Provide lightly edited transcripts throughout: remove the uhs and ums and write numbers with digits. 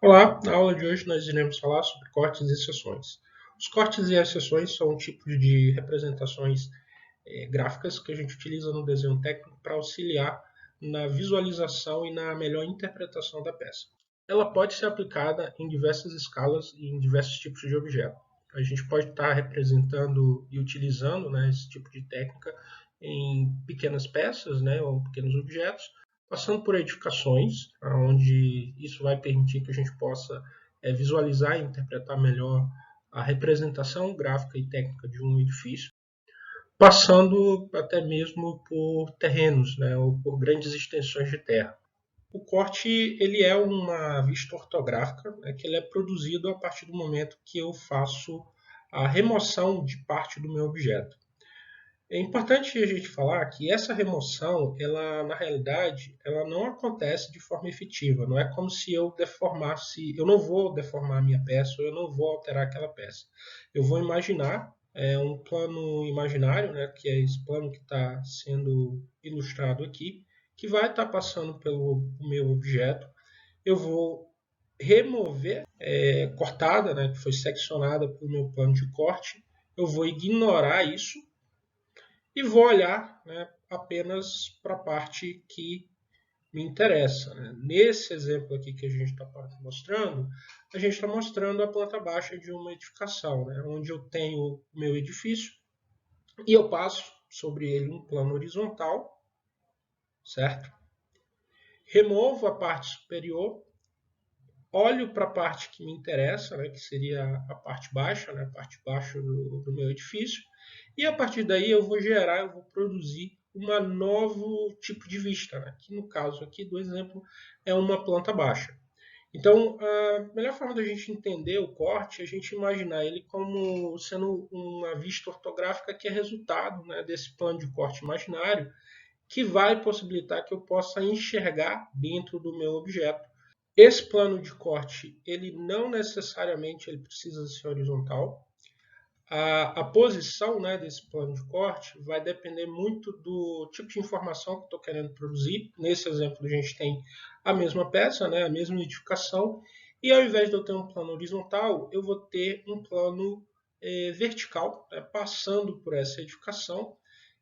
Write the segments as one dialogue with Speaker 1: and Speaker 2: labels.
Speaker 1: Olá, na aula de hoje nós iremos falar sobre cortes e seções. Os cortes e as seções são tipos de representações gráficas que a gente utiliza no desenho técnico para auxiliar na visualização e na melhor interpretação da peça. Ela pode ser aplicada em diversas escalas e em diversos tipos de objeto. A gente pode estar representando e utilizando, esse tipo de técnica em pequenas peças, ou pequenos objetos, passando por edificações, onde isso vai permitir que a gente possa visualizar e interpretar melhor a representação gráfica e técnica de um edifício, passando até mesmo por terrenos, ou por grandes extensões de terra. O corte ele é uma vista ortográfica, que ele é produzido a partir do momento que eu faço a remoção de parte do meu objeto. É importante a gente falar que essa remoção, ela na realidade, ela não acontece de forma efetiva. Não é como se eu deformasse, eu não vou deformar a minha peça, ou eu não vou alterar aquela peça. Eu vou imaginar um plano imaginário, que é esse plano que está sendo ilustrado aqui, que vai estar passando pelo meu objeto. Eu vou remover cortada, que foi seccionada pelo meu plano de corte. Eu vou ignorar isso e vou olhar, apenas para a parte que me interessa. Nesse exemplo aqui que a gente está mostrando, a gente está mostrando a planta baixa de uma edificação, onde eu tenho o meu edifício e eu passo sobre ele um plano horizontal, certo? Removo a parte superior, olho para a parte que me interessa, que seria a parte baixa, a parte baixa do meu edifício, e a partir daí eu vou gerar, eu vou produzir um novo tipo de vista, que no caso aqui do exemplo é uma planta baixa. Então, a melhor forma da gente entender o corte é a gente imaginar ele como sendo uma vista ortográfica que é resultado desse plano de corte imaginário, que vai possibilitar que eu possa enxergar dentro do meu objeto. Esse plano de corte, ele não necessariamente ele precisa ser horizontal. A posição desse plano de corte vai depender muito do tipo de informação que eu estou querendo produzir. Nesse exemplo, a gente tem a mesma peça, a mesma edificação, e ao invés de eu ter um plano horizontal, eu vou ter um plano vertical, passando por essa edificação.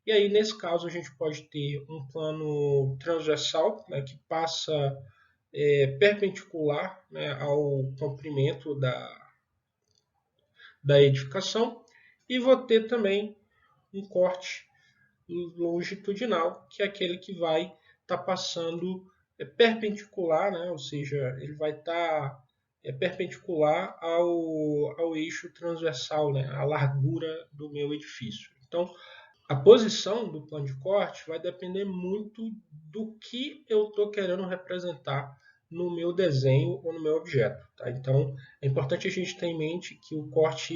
Speaker 1: E aí, nesse caso, a gente pode ter um plano transversal, que passa perpendicular ao comprimento da edificação, e vou ter também um corte longitudinal, que é aquele que vai estar passando perpendicular, ou seja, ele vai estar perpendicular ao eixo transversal, a largura do meu edifício. Então, a posição do plano de corte vai depender muito do que eu estou querendo representar no meu desenho ou no meu objeto. Tá? Então, é importante a gente ter em mente que o corte,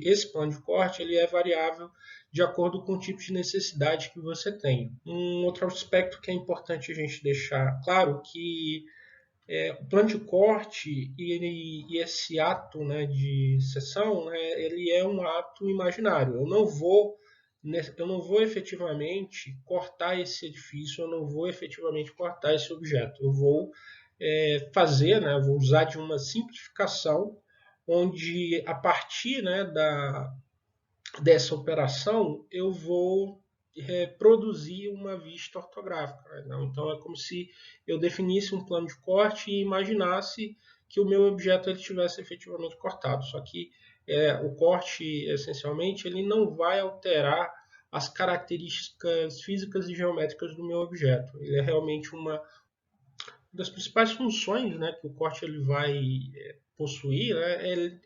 Speaker 1: esse plano de corte, ele é variável de acordo com o tipo de necessidade que você tem. Um outro aspecto que é importante a gente deixar claro que o plano de corte e esse ato de seção, ele é um ato imaginário. Eu não vou efetivamente cortar esse edifício, eu não vou efetivamente cortar esse objeto. Eu vou fazer, vou usar de uma simplificação, onde a partir dessa operação eu vou reproduzir uma vista ortográfica. Então é como se eu definisse um plano de corte e imaginasse que o meu objeto ele estivesse efetivamente cortado. Só que o corte, essencialmente, ele não vai alterar as características físicas e geométricas do meu objeto. Ele é realmente uma das principais funções que o corte ele vai possuir,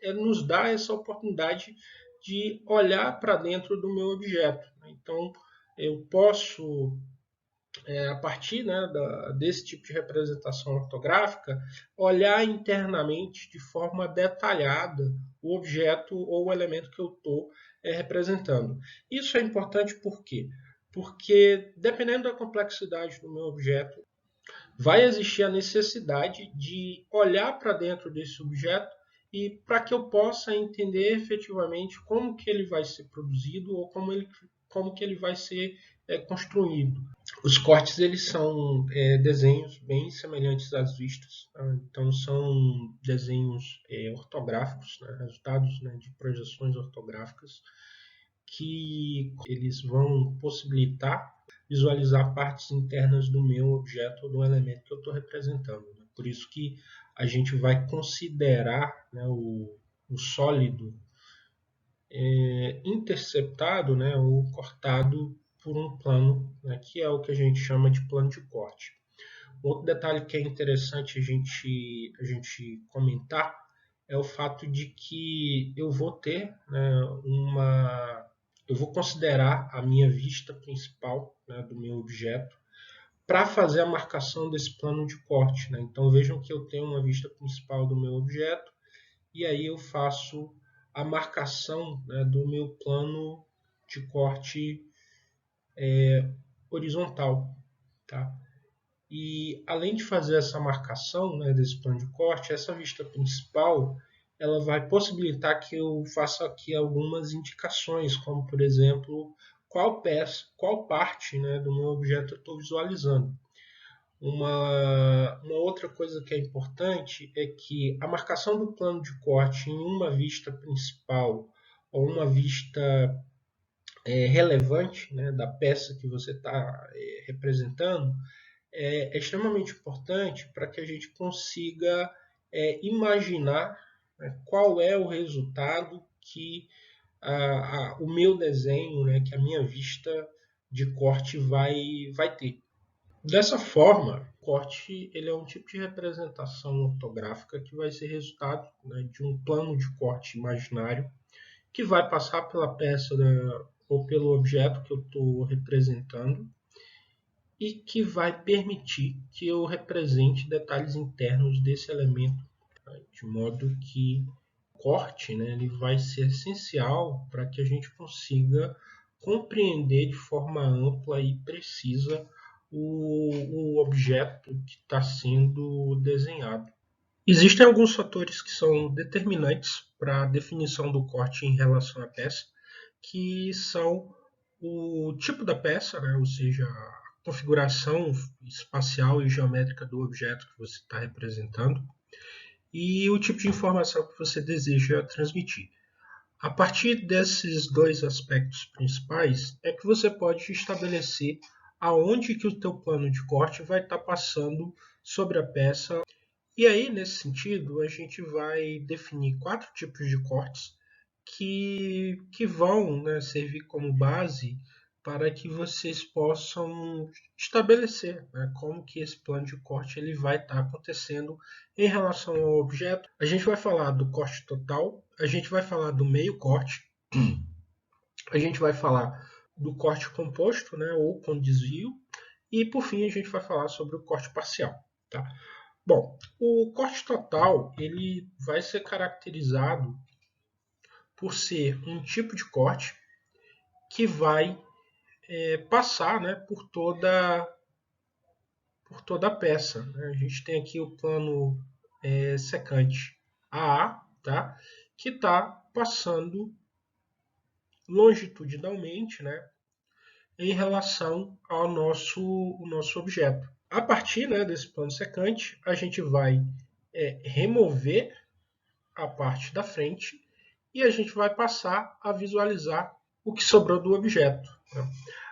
Speaker 1: é nos dar essa oportunidade de olhar para dentro do meu objeto. Então, eu posso, a partir desse tipo de representação ortográfica, olhar internamente de forma detalhada o objeto ou o elemento que eu estou representando. Isso é importante por quê? Porque, dependendo da complexidade do meu objeto, vai existir a necessidade de olhar para dentro desse objeto e para que eu possa entender efetivamente como que ele vai ser produzido ou como que ele vai ser construído. Os cortes eles são desenhos bem semelhantes às vistas, tá? Então são desenhos ortográficos, né? Resultados, né, de projeções ortográficas que eles vão possibilitar visualizar partes internas do meu objeto ou do elemento que eu estou representando, né? Por isso que a gente vai considerar, né, o sólido interceptado, né, ou cortado por um plano, né, que é o que a gente chama de plano de corte. Outro detalhe que é interessante a gente comentar é o fato de que eu vou ter, né, eu vou considerar a minha vista principal, né, do meu objeto para fazer a marcação desse plano de corte, né? Então vejam que eu tenho uma vista principal do meu objeto e aí eu faço a marcação, né, do meu plano de corte horizontal, tá? E além de fazer essa marcação, né, desse plano de corte, essa vista principal ela vai possibilitar que eu faça aqui algumas indicações, como por exemplo, qual peça, qual parte, né, do meu objeto eu estou visualizando. Uma outra coisa que é importante é que a marcação do plano de corte em uma vista principal ou uma vista relevante, né, da peça que você está representando é extremamente importante para que a gente consiga imaginar, né, qual é o resultado que o meu desenho, né, que a minha vista de corte vai ter. Dessa forma, o corte ele é um tipo de representação ortográfica que vai ser resultado, né, de um plano de corte imaginário que vai passar pela peça, né, ou pelo objeto que eu estou representando e que vai permitir que eu represente detalhes internos desse elemento, tá? De modo que o corte, né, ele vai ser essencial para que a gente consiga compreender de forma ampla e precisa o objeto que está sendo desenhado. Existem alguns fatores que são determinantes para a definição do corte em relação à peça, que são o tipo da peça, né? Ou seja, a configuração espacial e geométrica do objeto que você está representando, e o tipo de informação que você deseja transmitir. A partir desses dois aspectos principais é que você pode estabelecer aonde que o teu plano de corte vai estar passando sobre a peça. E aí, nesse sentido, a gente vai definir 4 tipos de cortes que vão, né, servir como base para que vocês possam estabelecer, né, como que esse plano de corte ele vai estar acontecendo em relação ao objeto. A gente vai falar do corte total, a gente vai falar do meio corte, a gente vai falar do corte composto, né, ou com desvio, e por fim a gente vai falar sobre o corte parcial. Tá? Bom, o corte total ele vai ser caracterizado por ser um tipo de corte que vai passar, né, por toda a peça. Né? A gente tem aqui o plano secante AA, tá? Que está passando longitudinalmente, né, em relação ao o nosso objeto. A partir, né, desse plano secante, a gente vai remover a parte da frente e a gente vai passar a visualizar o que sobrou do objeto. Né?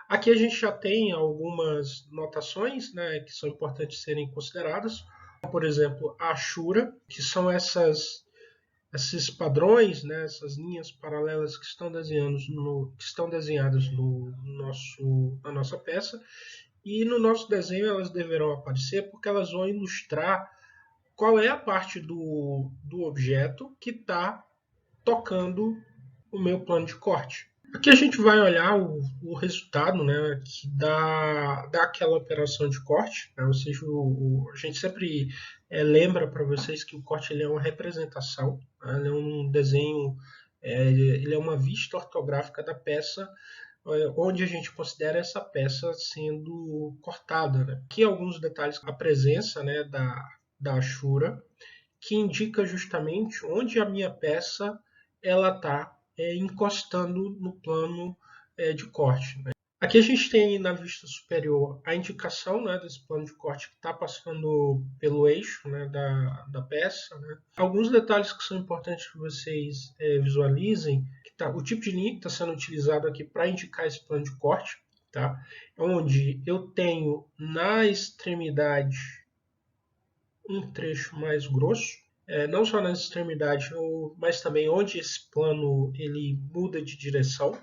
Speaker 1: Aqui a gente já tem algumas notações, né, que são importantes serem consideradas, por exemplo, a Ashura, que são esses padrões, né, essas linhas paralelas que estão desenhadas na nossa peça, e no nosso desenho elas deverão aparecer porque elas vão ilustrar qual é a parte do objeto que está tocando o meu plano de corte. Aqui a gente vai olhar o resultado, né, que dá aquela operação de corte, né, ou seja, a gente sempre lembra para vocês que o corte ele é uma representação, né, ele é um desenho, ele é uma vista ortográfica da peça, onde a gente considera essa peça sendo cortada. Né. Aqui alguns detalhes, a presença, né, da Ashura, que indica justamente onde a minha peça ela está encostando no plano de corte. Né? Aqui a gente tem na vista superior a indicação, né, desse plano de corte que está passando pelo eixo, né, da peça. Né. Alguns detalhes que são importantes que vocês visualizem, o tipo de linha que está sendo utilizado aqui para indicar esse plano de corte, tá? Onde eu tenho na extremidade um trecho mais grosso, não só nas extremidades, mas também onde esse plano ele muda de direção.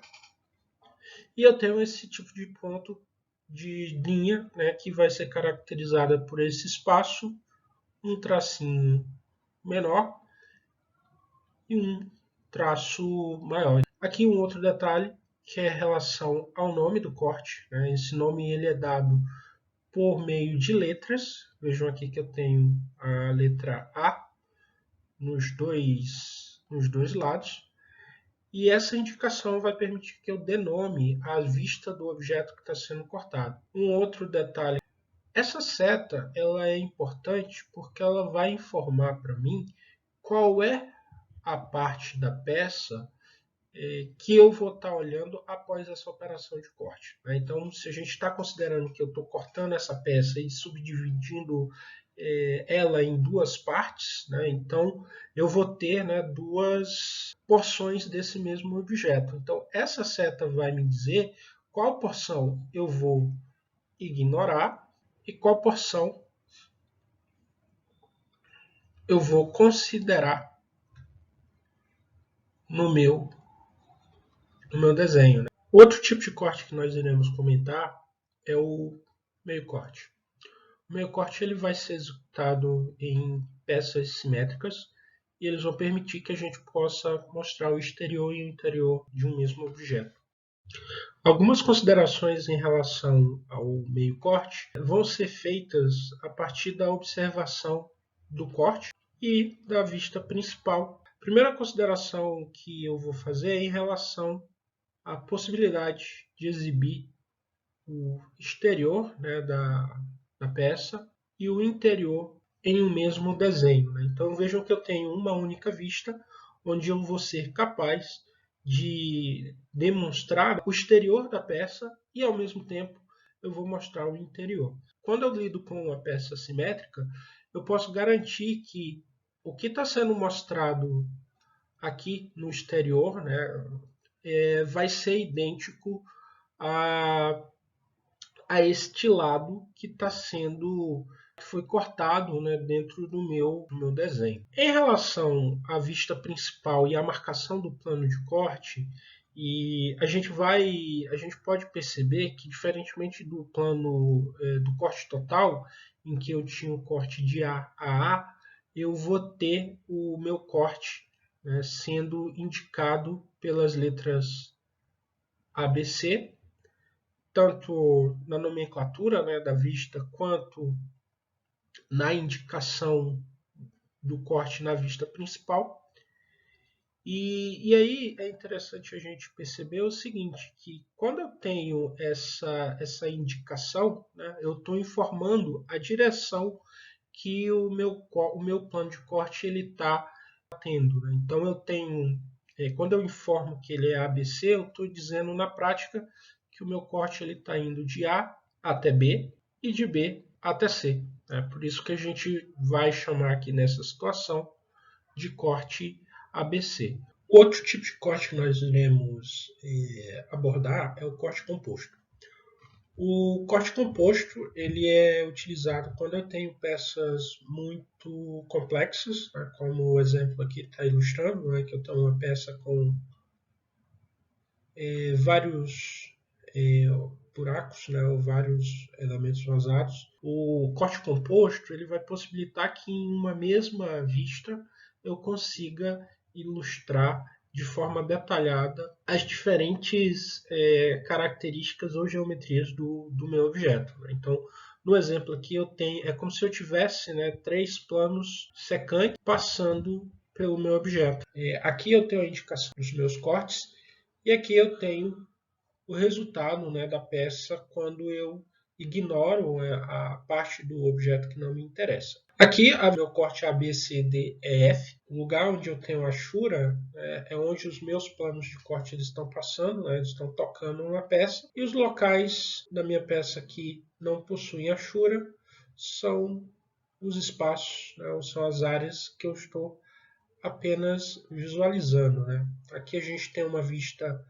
Speaker 1: E eu tenho esse tipo de ponto de linha, né, que vai ser caracterizada por esse espaço, um tracinho menor e um traço maior. Aqui um outro detalhe que é em relação ao nome do corte. Né? Esse nome ele é dado por meio de letras. Vejam aqui que eu tenho a letra A nos dois lados. E essa indicação vai permitir que eu dê nome à vista do objeto que está sendo cortado. Um outro detalhe, essa seta ela é importante porque ela vai informar para mim qual é a parte da peça que eu vou estar olhando após essa operação de corte. Né? Então, se a gente está considerando que eu estou cortando essa peça e subdividindo ela em duas partes, né? Então eu vou ter, né, duas porções desse mesmo objeto. Então, essa seta vai me dizer qual porção eu vou ignorar e qual porção eu vou considerar no meu desenho. Né? Outro tipo de corte que nós iremos comentar é o meio corte. O meio corte ele vai ser executado em peças simétricas e eles vão permitir que a gente possa mostrar o exterior e o interior de um mesmo objeto. Algumas considerações em relação ao meio corte vão ser feitas a partir da observação do corte e da vista principal. A primeira consideração que eu vou fazer é em relação à possibilidade de exibir o exterior, né, da peça e o interior em um mesmo desenho. Né? Então vejam que eu tenho uma única vista onde eu vou ser capaz de demonstrar o exterior da peça e ao mesmo tempo eu vou mostrar o interior. Quando eu lido com uma peça simétrica, eu posso garantir que o que está sendo mostrado aqui no exterior, né, vai ser idêntico a este lado que está sendo que foi cortado, né, dentro do meu desenho. Em relação à vista principal e à marcação do plano de corte, a gente pode perceber que diferentemente do plano do corte total, em que eu tinha o corte de A a A, eu vou ter o meu corte, né, sendo indicado pelas letras ABC, tanto na nomenclatura, né, da vista, quanto na indicação do corte na vista principal. E aí é interessante a gente perceber o seguinte, que quando eu tenho essa indicação, né, eu estou informando a direção que o meu plano de corte está tendo. Né? Então eu tenho, quando eu informo que ele é ABC, eu estou dizendo na prática que o meu corte está indo de A até B e de B até C. Né? Por isso que a gente vai chamar aqui nessa situação de corte ABC. Outro tipo de corte que nós iremos abordar é o corte composto. O corte composto ele é utilizado quando eu tenho peças muito complexas, né, como o exemplo aqui está ilustrando, né, que eu tenho uma peça com vários buracos, né, ou vários elementos vazados. O corte composto ele vai possibilitar que em uma mesma vista eu consiga ilustrar de forma detalhada as diferentes características ou geometrias do meu objeto. Né? Então, no exemplo aqui eu tenho, é como se eu tivesse, né, 3 planos secantes passando pelo meu objeto. Aqui eu tenho a indicação dos meus cortes e aqui eu tenho o resultado, né, da peça quando eu ignoro a parte do objeto que não me interessa. Aqui, meu corte A, B, C, D, E, F. O lugar onde eu tenho a Shura é onde os meus planos de corte eles estão passando, né? Eles estão tocando uma peça. E os locais da minha peça que não possuem a Shura são os espaços, né? São as áreas que eu estou apenas visualizando, né? Aqui a gente tem uma vista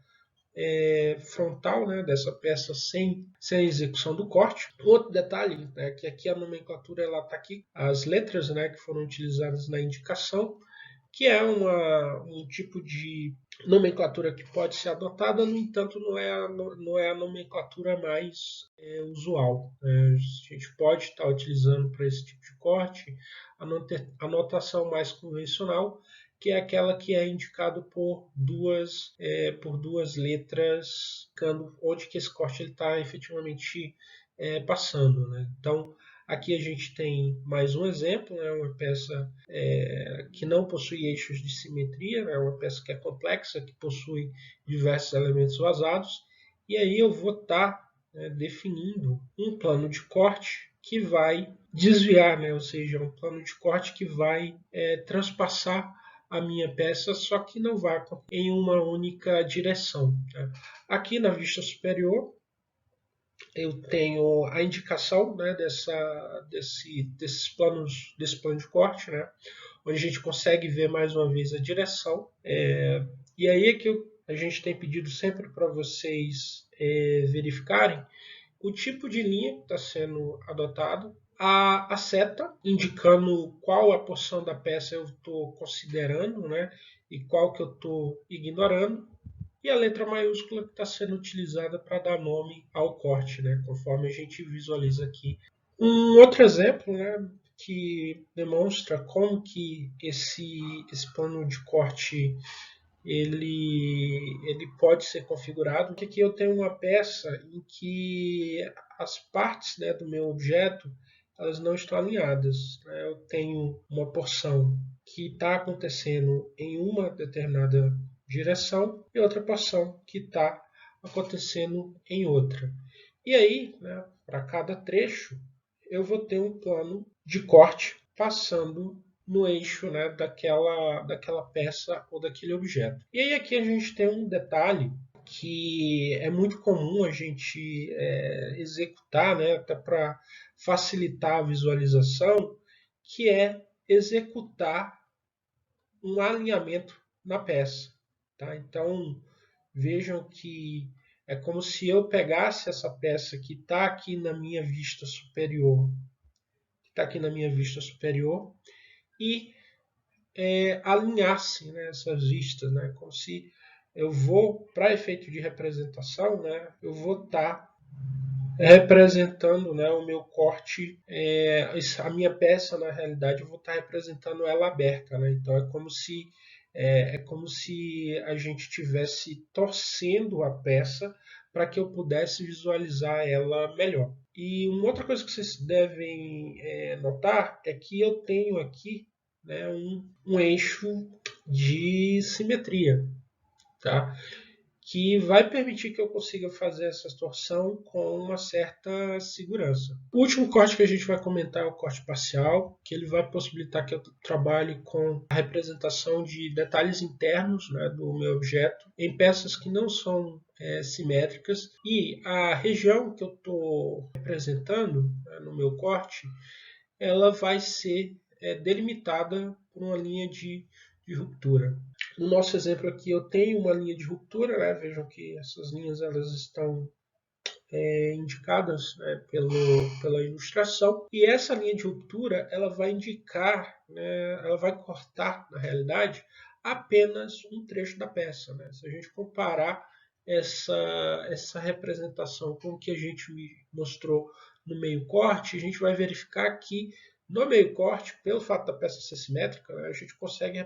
Speaker 1: frontal, né, dessa peça sem a execução do corte. Outro detalhe, né, que aqui a nomenclatura ela está aqui, as letras, né, que foram utilizadas na indicação, que é um tipo de nomenclatura que pode ser adotada, no entanto, não é a nomenclatura mais usual. Né? A gente pode estar utilizando para esse tipo de corte a notação mais convencional, que é aquela que é indicado por duas letras, onde que esse corte está efetivamente passando. Né? Então, aqui a gente tem mais um exemplo, né, uma peça que não possui eixos de simetria, é né, uma peça que é complexa, que possui diversos elementos vazados, e aí eu vou estar definindo um plano de corte que vai desviar, né, ou seja, um plano de corte que vai transpassar a minha peça, só que não vai em uma única direção. Né? Aqui na vista superior, eu tenho a indicação, né, desse plano de corte, né, onde a gente consegue ver mais uma vez a direção. E aí é que a gente tem pedido sempre para vocês verificarem o tipo de linha que está sendo adotado, a seta indicando qual a porção da peça eu estou considerando, né, e qual que eu estou ignorando, e a letra maiúscula que está sendo utilizada para dar nome ao corte, né, conforme a gente visualiza aqui. Um outro exemplo, né, que demonstra como que esse plano de corte ele pode ser configurado, que aqui eu tenho uma peça em que as partes, né, do meu objeto elas não estão alinhadas. Né? Eu tenho uma porção que está acontecendo em uma determinada direção e outra porção que está acontecendo em outra. E aí, né, para cada trecho, eu vou ter um plano de corte passando no eixo, né, daquela peça ou daquele objeto. E aí aqui a gente tem um detalhe que é muito comum a gente executar, né, até para facilitar a visualização, que é executar um alinhamento na peça. Tá? Então vejam que é como se eu pegasse essa peça que está aqui na minha vista superior, e alinhasse, né, essas vistas, né, como se eu vou, para efeito de representação, né, eu vou estar representando, né, o meu corte, a minha peça, na realidade, eu vou estar representando ela aberta. Né, então é como se a gente estivesse torcendo a peça para que eu pudesse visualizar ela melhor. E uma outra coisa que vocês devem notar é que eu tenho aqui, né, um eixo de simetria, tá? Que vai permitir que eu consiga fazer essa torção com uma certa segurança. O último corte que a gente vai comentar é o corte parcial, que ele vai possibilitar que eu trabalhe com a representação de detalhes internos, né, do meu objeto em peças que não são simétricas, e a região que eu estou representando, né, no meu corte, ela vai ser delimitada por uma linha de ruptura. No nosso exemplo aqui eu tenho uma linha de ruptura, né? Vejam que essas linhas elas estão indicadas, né, pela ilustração, e essa linha de ruptura ela vai indicar, né, ela vai cortar, na realidade, apenas um trecho da peça. Né? Se a gente comparar essa representação com o que a gente mostrou no meio corte, a gente vai verificar que no meio corte, pelo fato da peça ser simétrica, né, a gente consegue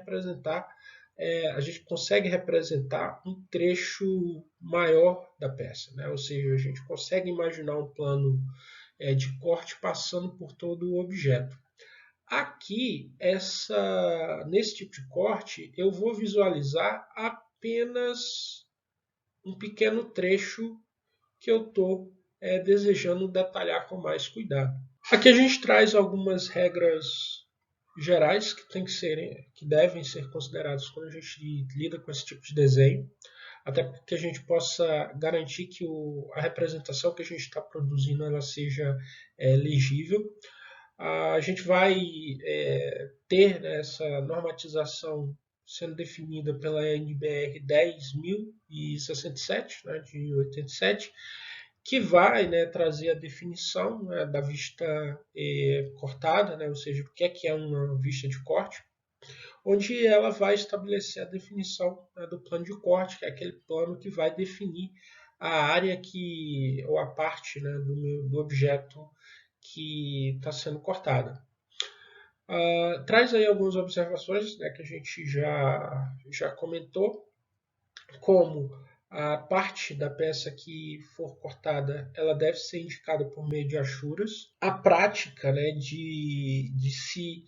Speaker 1: representar um trecho maior da peça, né? Ou seja, a gente consegue imaginar um plano de corte passando por todo o objeto. Aqui, nesse tipo de corte, eu vou visualizar apenas um pequeno trecho que eu estou desejando detalhar com mais cuidado. Aqui a gente traz algumas regras gerais que devem ser consideradas quando a gente lida com esse tipo de desenho, até porque a gente possa garantir que a representação que a gente está produzindo ela seja legível. A gente vai ter essa normatização sendo definida pela NBR 10.067, né, de 87, que vai, né, trazer a definição, né, da vista cortada, né, ou seja, o que é uma vista de corte, onde ela vai estabelecer a definição, né, do plano de corte, que é aquele plano que vai definir a área ou a parte, né, do objeto que está sendo cortada. Traz aí algumas observações, né, que a gente já comentou, como a parte da peça que for cortada, ela deve ser indicada por meio de achuras. A prática, né, de se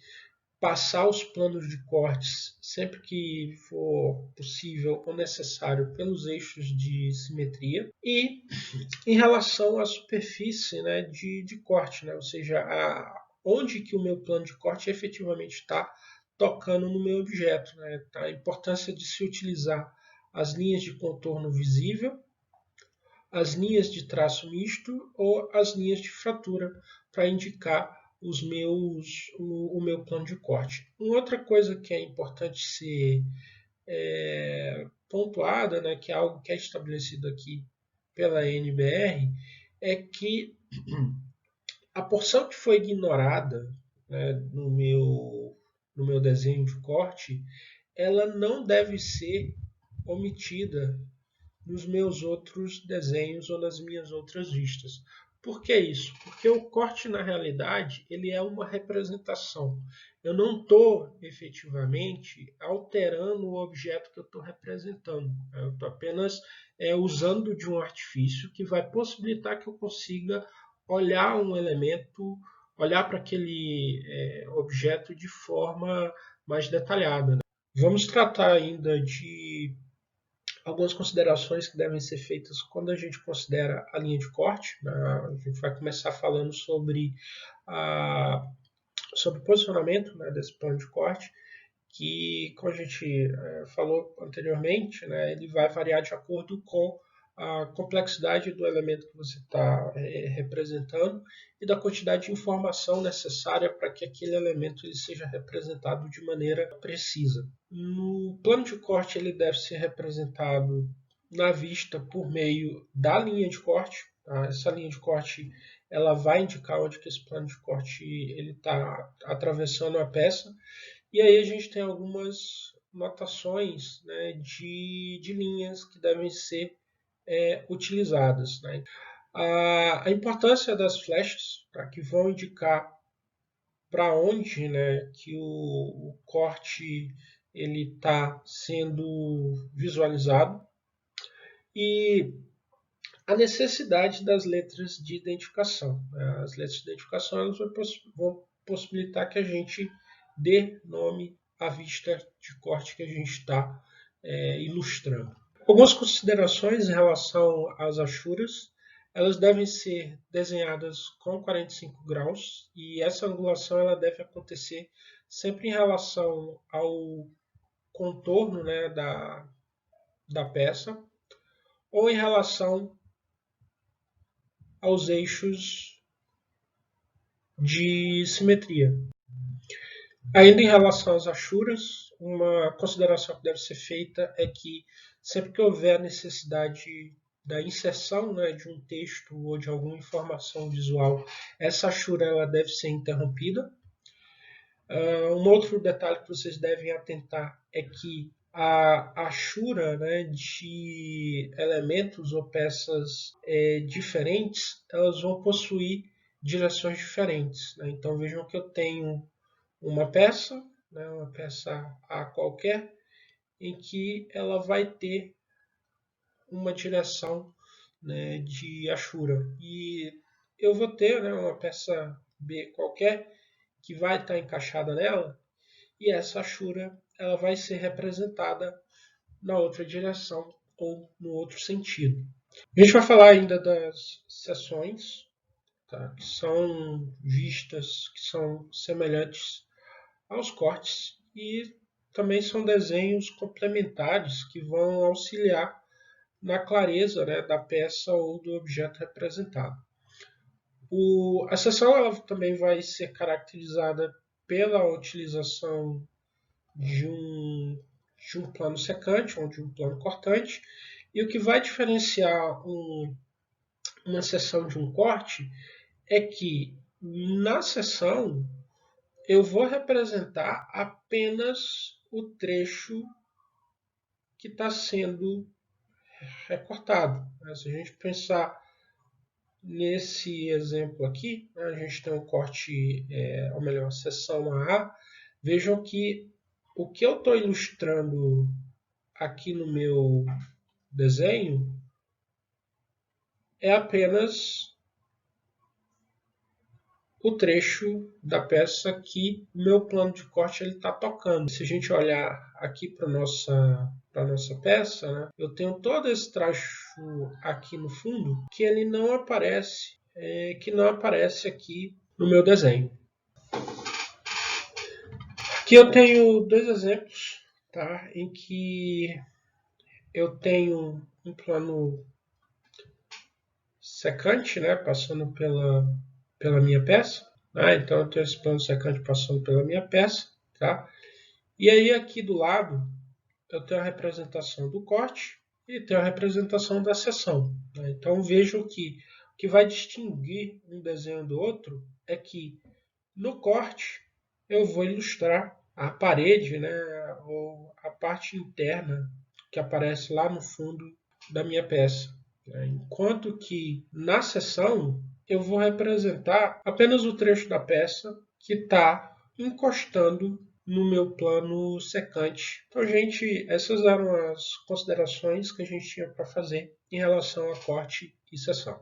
Speaker 1: passar os planos de cortes sempre que for possível ou necessário pelos eixos de simetria. E em relação à superfície, né, de corte, né, ou seja, onde que o meu plano de corte efetivamente está tocando no meu objeto. Né, a importância de se utilizar as linhas de contorno visível, as linhas de traço misto ou as linhas de fratura para indicar o meu plano de corte. Uma outra coisa que é importante ser pontuada, né, que é algo que é estabelecido aqui pela NBR, é que a porção que foi ignorada, né, no meu desenho de corte, ela não deve ser omitida nos meus outros desenhos ou nas minhas outras vistas. Por que isso? Porque o corte, na realidade, ele é uma representação. Eu não estou efetivamente alterando o objeto que eu estou representando. Eu estou apenas usando de um artifício que vai possibilitar que eu consiga olhar um elemento, olhar para aquele objeto de forma mais detalhada. Né? Vamos tratar ainda de algumas considerações que devem ser feitas quando a gente considera a linha de corte. Né? A gente vai começar falando sobre o posicionamento, né, desse plano de corte, que, como a gente falou anteriormente, né, ele vai variar de acordo com a complexidade do elemento que você está representando e da quantidade de informação necessária para que aquele elemento ele seja representado de maneira precisa. No plano de corte, ele deve ser representado na vista por meio da linha de corte. Tá? Essa linha de corte ela vai indicar onde que esse plano de corte está atravessando a peça. E aí a gente tem algumas notações, né, de linhas que devem ser utilizadas. Né? A importância das flechas, tá, que vão indicar para onde, né, que o corte ele está sendo visualizado, e a necessidade das letras de identificação. Né? As letras de identificação elas vão possibilitar que a gente dê nome à vista de corte que a gente está ilustrando. Algumas considerações em relação às achuras. Elas devem ser desenhadas com 45 graus e essa angulação ela deve acontecer sempre em relação ao contorno, né, da peça ou em relação aos eixos de simetria. Ainda em relação às achuras, uma consideração que deve ser feita é que sempre que houver a necessidade da inserção, né, de um texto ou de alguma informação visual, essa achura ela deve ser interrompida. Um outro detalhe que vocês devem atentar é que a achura, né, de elementos ou peças diferentes, elas vão possuir direções diferentes. Né? Então vejam que eu tenho uma peça, né, uma peça A qualquer, em que ela vai ter uma direção, né, de achura. E eu vou ter, né, uma peça B qualquer que vai estar encaixada nela, e essa achura ela vai ser representada na outra direção ou no outro sentido. A gente vai falar ainda das seções. tá? Que são vistas que são semelhantes aos cortes e também são desenhos complementares que vão auxiliar na clareza, né, da peça ou do objeto representado. A seção ela também vai ser caracterizada pela utilização de um plano secante ou de um plano cortante, e o que vai diferenciar uma seção de um corte é que na seção eu vou representar apenas o trecho que está sendo recortado. Se a gente pensar nesse exemplo aqui, a gente tem um corte, ou melhor, seção AA. Vejam que o que eu estou ilustrando aqui no meu desenho é apenas o trecho da peça que o meu plano de corte está tocando. Se a gente olhar aqui para a nossa peça, né, eu tenho todo esse trecho aqui no fundo que ele não aparece, que não aparece aqui no meu desenho. Aqui eu tenho dois exemplos, tá, em que eu tenho um plano secante, né, passando pela minha peça. Então eu tenho esse plano secante passando pela minha peça. Tá? E aí aqui do lado eu tenho a representação do corte e tenho a representação da seção. Né? Então vejam que o que vai distinguir um desenho do outro é que no corte eu vou ilustrar a parede, né, ou a parte interna que aparece lá no fundo da minha peça. Enquanto que na seção eu vou representar apenas o trecho da peça que está encostando no meu plano secante. Então, gente, essas eram as considerações que a gente tinha para fazer em relação a corte e seção.